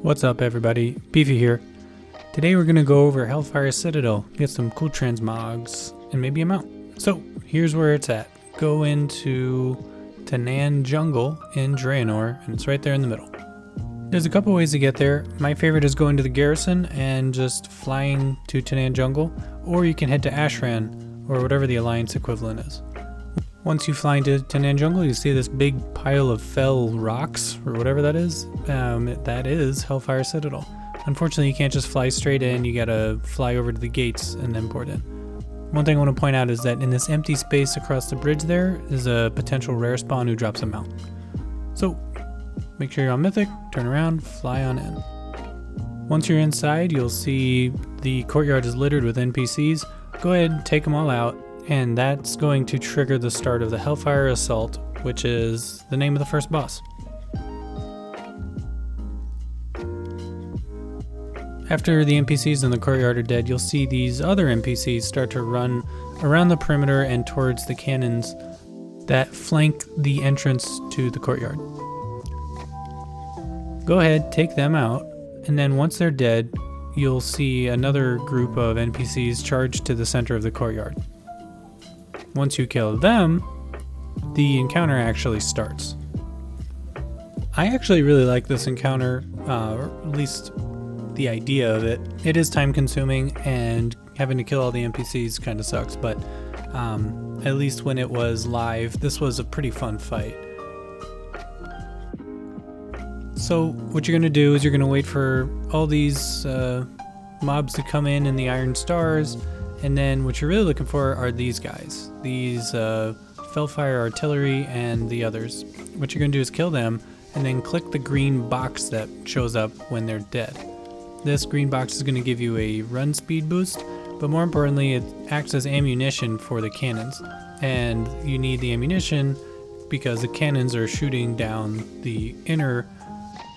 What's up everybody, Beefy here. Today we're going to go over Hellfire Citadel, get some cool transmogs, and maybe a mount. So here's where it's at. Go into Tanaan Jungle in Draenor, and it's right there in the middle. There's a couple ways to get there. My favorite is going to the garrison and just flying to Tanaan Jungle, or you can head to Ashran, or whatever the Alliance equivalent is. Once you fly into Tanaan Jungle, you see this big pile of Fel rocks, or whatever that is. That is Hellfire Citadel. Unfortunately, you can't just fly straight in, you gotta fly over to the gates and then port in. One thing I want to point out is that in this empty space across the bridge there is a potential rare spawn who drops a mount. So, make sure you're on Mythic, turn around, fly on in. Once you're inside, you'll see the courtyard is littered with NPCs. Go ahead and take them all out. And that's going to trigger the start of the Hellfire Assault, which is the name of the first boss. After the NPCs in the courtyard are dead, you'll see these other NPCs start to run around the perimeter and towards the cannons that flank the entrance to the courtyard. Go ahead, take them out, and then once they're dead, you'll see another group of NPCs charge to the center of the courtyard. Once you kill them, the encounter actually starts. I actually really like this encounter, or at least the idea of it. It is time consuming and having to kill all the NPCs kind of sucks, but at least when it was live, this was a pretty fun fight. So what you're going to do is you're going to wait for all these mobs to come in the Iron Stars. And then what you're really looking for are these guys, these Hellfire Artillery and the others. What you're going to do is kill them and then click the green box that shows up when they're dead. This green box is going to give you a run speed boost, but more importantly it acts as ammunition for the cannons. And you need the ammunition because the cannons are shooting down the inner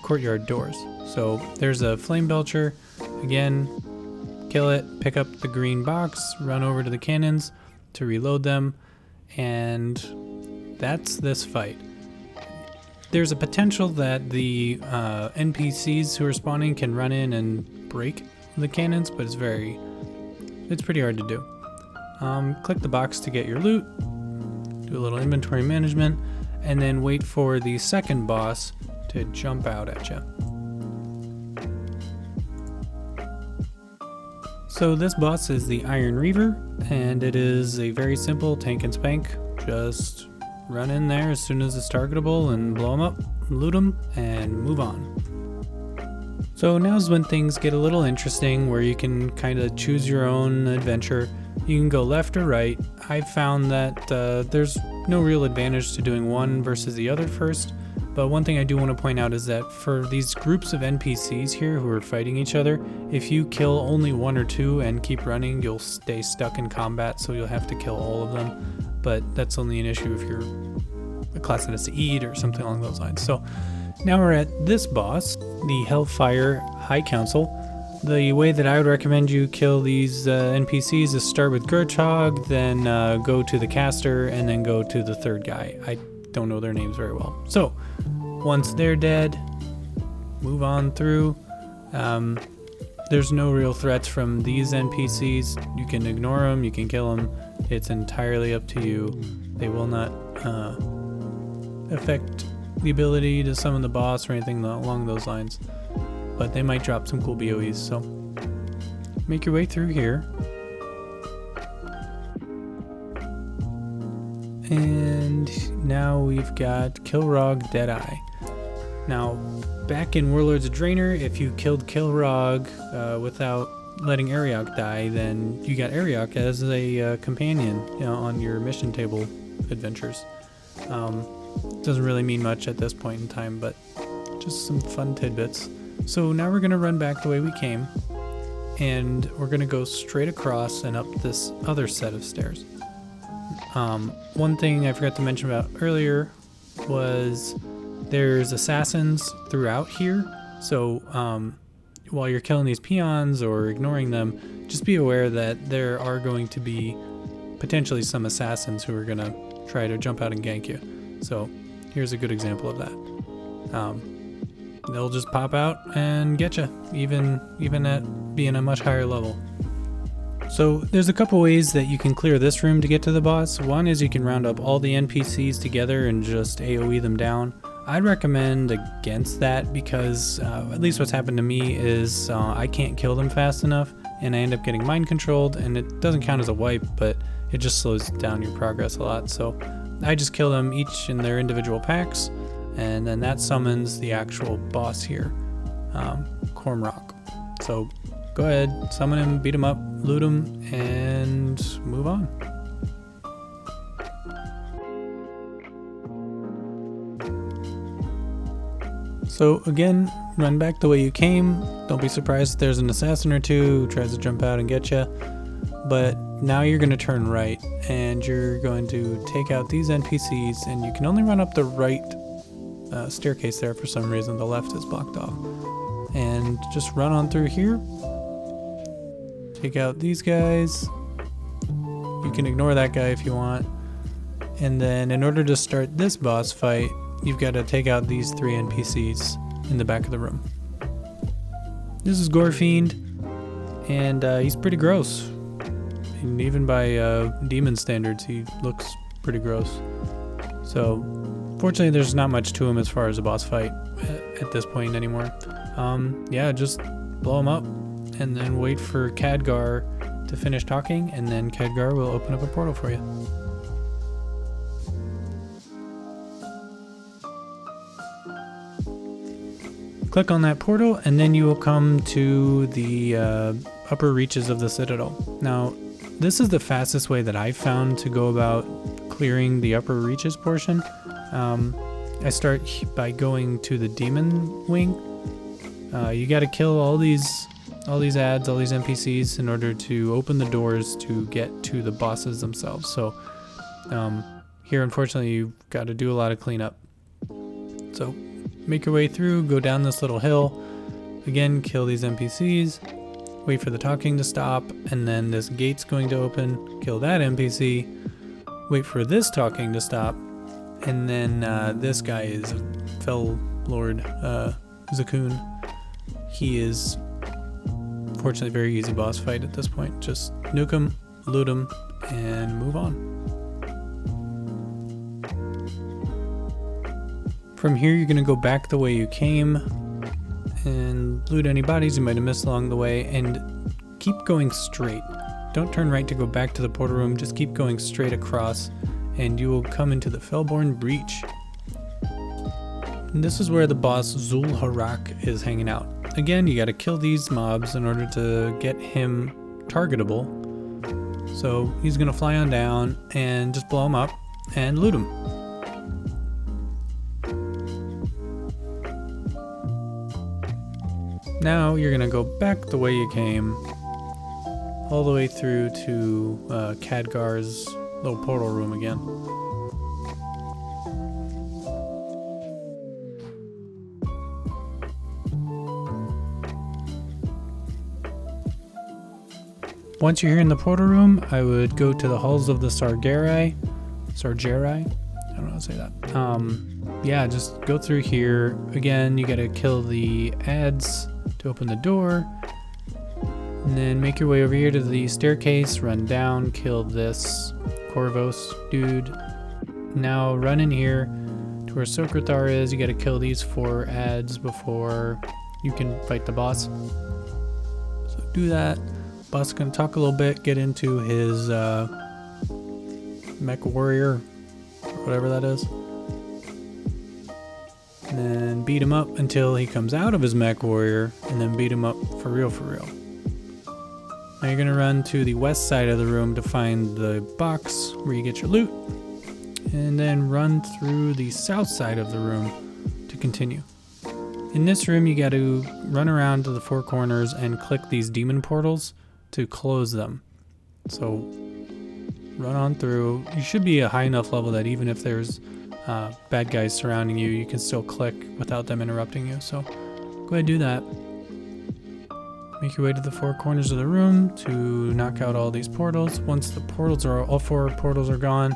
courtyard doors. So there's a flame belcher, again, kill it, pick up the green box, run over to the cannons to reload them, and that's this fight. There's a potential that the NPCs who are spawning can run in and break the cannons, but it's pretty hard to do. Click the box to get your loot, do a little inventory management, and then wait for the second boss to jump out at you. So this boss is the Iron Reaver, and it is a very simple tank and spank. Just run in there as soon as it's targetable and blow them up, loot them, and move on. So now's when things get a little interesting, where you can kind of choose your own adventure. You can go left or right. I found that there's no real advantage to doing one versus the other first. But one thing I do want to point out is that for these groups of NPCs here who are fighting each other, if you kill only one or two and keep running, you'll stay stuck in combat, so you'll have to kill all of them. But that's only an issue if you're a class that has to eat or something along those lines. So now we're at this boss, the Hellfire High Council. The way that I would recommend you kill these NPCs is start with Xhul'horac, then go to the caster, and then go to the third guy. I don't know their names very well. So once they're dead, move on through. There's no real threats from these NPCs. You can ignore them, you can kill them. It's entirely up to you. They will not affect the ability to summon the boss or anything along those lines. But they might drop some cool BOEs, so make your way through here. And now we've got Kilrogg Deadeye. Now, back in Warlords of Draenor, if you killed Kilrogg without letting Ariok die, then you got Ariok as a companion, on your mission table adventures. Doesn't really mean much at this point in time, but just some fun tidbits. So now we're going to run back the way we came, and we're going to go straight across and up this other set of stairs. One thing I forgot to mention about earlier was there's assassins throughout here, so while you're killing these peons or ignoring them, just be aware that there are going to be potentially some assassins who are going to try to jump out and gank you. So here's a good example of that. they'll just pop out and get you, even at being a much higher level. So there's a couple ways that you can clear this room to get to the boss. One is you can round up all the NPCs together and just AoE them down. I'd recommend against that because at least what's happened to me is I can't kill them fast enough and I end up getting mind controlled, and it doesn't count as a wipe, but it just slows down your progress a lot. So I just kill them each in their individual packs, and then that summons the actual boss here, Kormrok. So go ahead, summon him, beat him up, loot him, and move on. So again, run back the way you came. Don't be surprised if there's an assassin or two who tries to jump out and get you. But now you're going to turn right, and you're going to take out these NPCs, and you can only run up the right staircase there for some reason. The left is blocked off. And just run on through here. Take out these guys. You can ignore that guy if you want. And then in order to start this boss fight, you've got to take out these 3 NPCs in the back of the room. This is Gorefiend, and he's pretty gross. And even by demon standards, he looks pretty gross. So, fortunately, there's not much to him as far as a boss fight at this point anymore. Yeah, just blow him up, and then wait for Khadgar to finish talking, and then Khadgar will open up a portal for you. Click on that portal, and then you will come to the upper reaches of the Citadel. Now, this is the fastest way that I've found to go about clearing the upper reaches portion. I start by going to the demon wing. You got to kill all these ads, all these NPCs in order to open the doors to get to the bosses themselves. So here, unfortunately, you've got to do a lot of cleanup. So make your way through, go down this little hill. Again, kill these NPCs, wait for the talking to stop, and then this gate's going to open, kill that NPC, wait for this talking to stop, and then this guy is Fel Lord Zakuun. He is, fortunately, a very easy boss fight at this point. Just nuke him, loot him, and move on. From here, you're going to go back the way you came and loot any bodies you might have missed along the way, and keep going straight. Don't turn right to go back to the portal room, just keep going straight across, and you will come into the Felborn Breach. And this is where the boss Xhul'horac is hanging out. Again, you got to kill these mobs in order to get him targetable. So he's going to fly on down and just blow him up and loot him. Now you're going to go back the way you came, all the way through to Khadgar's little portal room again. Once you're here in the portal room, I would go to the halls of the Sargerei. I don't know how to say that. Yeah, just go through here. Again, you gotta kill the ads to open the door. And then make your way over here to the staircase, run down, kill this Corvos dude. Now run in here to where Socrethar is. You gotta kill these 4 ads before you can fight the boss. So do that. Boss is gonna talk a little bit, get into his mech warrior, or whatever that is. And then beat him up until he comes out of his mech warrior, and then beat him up for real. Now you're gonna run to the west side of the room to find the box where you get your loot, and then run through the south side of the room to continue. In this room, you got to run around to the 4 corners and click these demon portals to close them. So run on through. You should be a high enough level that even if there's bad guys surrounding you, you can still click without them interrupting you. So go ahead and do that. Make your way to the 4 corners of the room to knock out all these portals. Once the portals are all 4 portals are gone,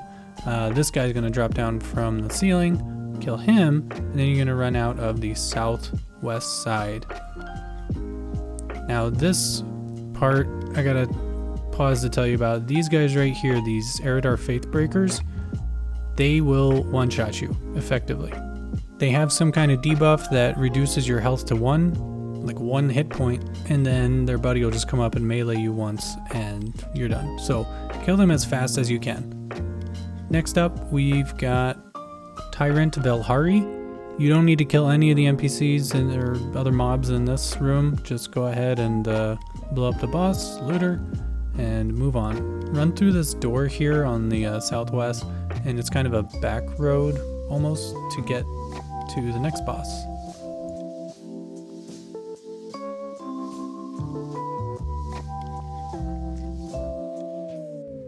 this guy's going to drop down from the ceiling, kill him, and then you're going to run out of the south west side. Now this part, I gotta pause to tell you about. These guys right here, these Eridar Faithbreakers, they will one-shot you, effectively. They have some kind of debuff that reduces your health to 1, like 1 hit point, and then their buddy will just come up and melee you once, and you're done. So, kill them as fast as you can. Next up, we've got Tyrant Velhari. You don't need to kill any of the NPCs or other mobs in this room. Just go ahead and blow up the boss, loot her, and move on. Run through this door here on the southwest, and it's kind of a back road almost to get to the next boss.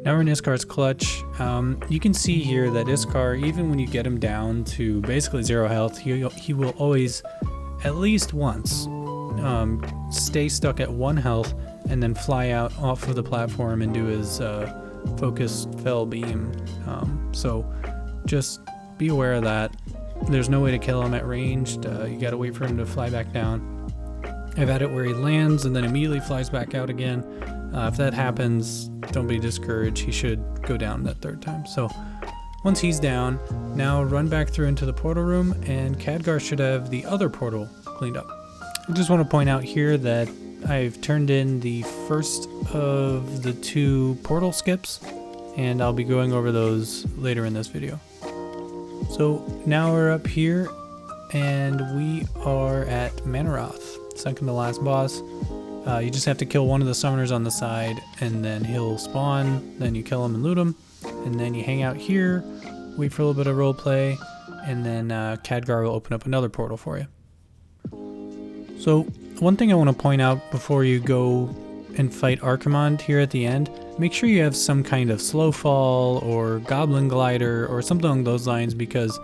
Now we're in Iskar's clutch. You can see here that Iskar, even when you get him down to basically 0 health, he will always, at least once, stay stuck at 1 health and then fly out off of the platform and do his focused Fel beam. So just be aware of that. There's no way to kill him at ranged. You gotta wait for him to fly back down. I've had it where he lands and then immediately flies back out again. If that happens, don't be discouraged. He should go down that 3rd time. So once he's down, now run back through into the portal room, and Khadgar should have the other portal cleaned up. I just want to point out here that I've turned in the first of the 2 portal skips, and I'll be going over those later in this video. So now we're up here, and we are at Mannoroth, second to last boss. You just have to kill one of the summoners on the side, and then he'll spawn, then you kill him and loot him, and then you hang out here, wait for a little bit of roleplay, and then Khadgar will open up another portal for you. So one thing I want to point out before you go and fight Archimonde here at the end, make sure you have some kind of slow fall or goblin glider or something along those lines, because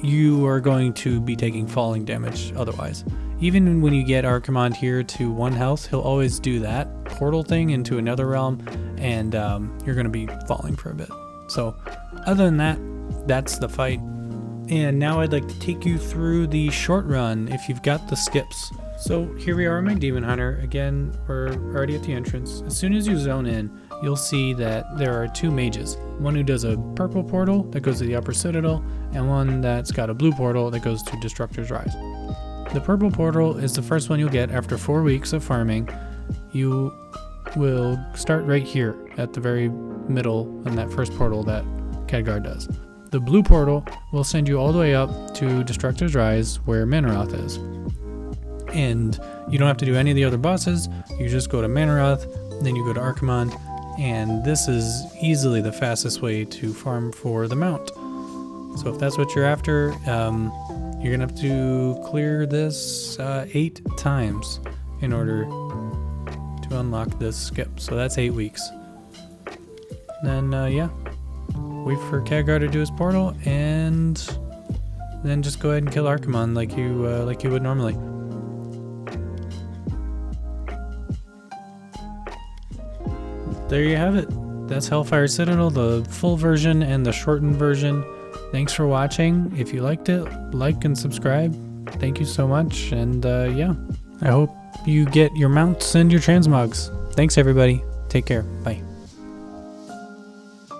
you are going to be taking falling damage otherwise. Even when you get Archimonde here to 1 health, he'll always do that portal thing into another realm, and you're going to be falling for a bit. So other than that, that's the fight. And now I'd like to take you through the short run if you've got the skips. So here we are in my Demon Hunter. Again, we're already at the entrance. As soon as you zone in, you'll see that there are 2 mages. One who does a purple portal that goes to the upper citadel, and one that's got a blue portal that goes to Destructor's Rise. The purple portal is the first one you'll get after 4 weeks of farming. You will start right here at the very middle in that first portal that Khadgar does. The blue portal will send you all the way up to Destructor's Rise, where Mannoroth is. And you don't have to do any of the other bosses. You just go to Mannoroth, then you go to Archimonde, and this is easily the fastest way to farm for the mount. So if that's what you're after, you're gonna have to clear this 8 times in order to unlock this skip. So that's 8 weeks. Then yeah, wait for Khadgar to do his portal, and then just go ahead and kill Archimonde like you would normally. There you have it. That's Hellfire Citadel, the full version and the shortened version. Thanks for watching. If you liked it, like and subscribe. Thank you so much, and yeah, I hope you get your mounts and your transmogs. Thanks everybody. Take care. Bye.